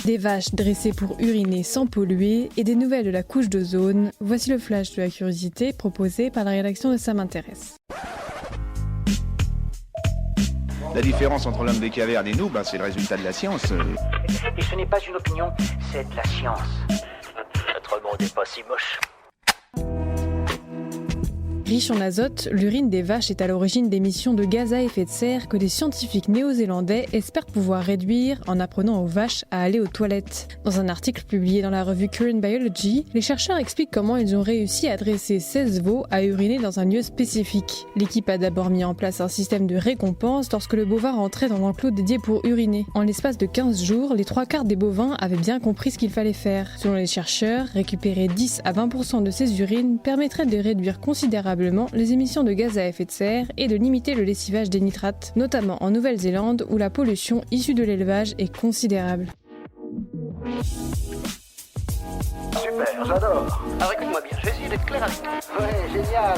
Des vaches dressées pour uriner sans polluer et des nouvelles de la couche d'ozone, voici le flash de la curiosité proposé par la rédaction de Ça m'intéresse. La différence entre l'homme des cavernes et nous, c'est le résultat de la science. Et ce n'est pas une opinion, c'est de la science. Notre monde n'est pas si moche. Riche en azote, l'urine des vaches est à l'origine d'émissions de gaz à effet de serre que des scientifiques néo-zélandais espèrent pouvoir réduire en apprenant aux vaches à aller aux toilettes. Dans un article publié dans la revue Current Biology, les chercheurs expliquent comment ils ont réussi à dresser 16 veaux à uriner dans un lieu spécifique. L'équipe a d'abord mis en place un système de récompense lorsque le bovin rentrait dans l'enclos dédié pour uriner. En l'espace de 15 jours, les 3/4 des bovins avaient bien compris ce qu'il fallait faire. Selon les chercheurs, récupérer 10 à 20% de ces urines permettrait de réduire considérablement les émissions de gaz à effet de serre et de limiter le lessivage des nitrates, notamment en Nouvelle-Zélande où la pollution issue de l'élevage est considérable. Super, j'adore. Alors écoute-moi bien, je vais essayer d'être clair avec toi. Ouais, génial.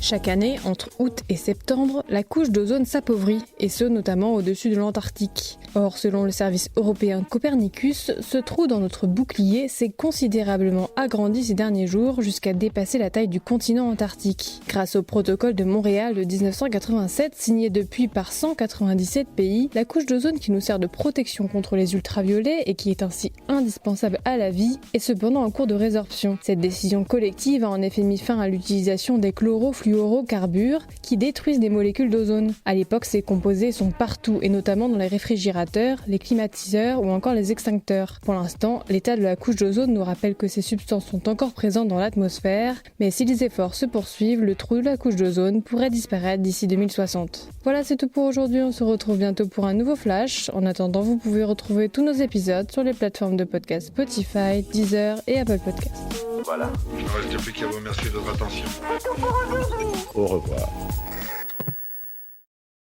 Chaque année, entre août et septembre, la couche d'ozone s'appauvrit, et ce notamment au-dessus de l'Antarctique. Or, selon le service européen Copernicus, ce trou dans notre bouclier s'est considérablement agrandi ces derniers jours jusqu'à dépasser la taille du continent antarctique. Grâce au protocole de Montréal de 1987, signé depuis par 197 pays, la couche d'ozone qui nous sert de protection contre les ultraviolets et qui est ainsi indispensable à la vie est cependant en cours de résorption. Cette décision collective a en effet mis fin à l'utilisation des chlorofluorocarbures qui détruisent des molécules d'ozone. À l'époque, ces composés sont partout et notamment dans les réfrigérateurs, les climatiseurs ou encore les extincteurs. Pour l'instant, l'état de la couche d'ozone nous rappelle que ces substances sont encore présentes dans l'atmosphère, mais si les efforts se poursuivent, le trou de la couche d'ozone pourrait disparaître d'ici 2060. Voilà, c'est tout pour aujourd'hui, on se retrouve bientôt pour un nouveau flash. En attendant, vous pouvez retrouver tous nos épisodes sur les plateformes de podcast Spotify, Deezer et Apple Podcasts. Voilà. Il ne reste plus qu'à vous remercier de votre attention. Au revoir.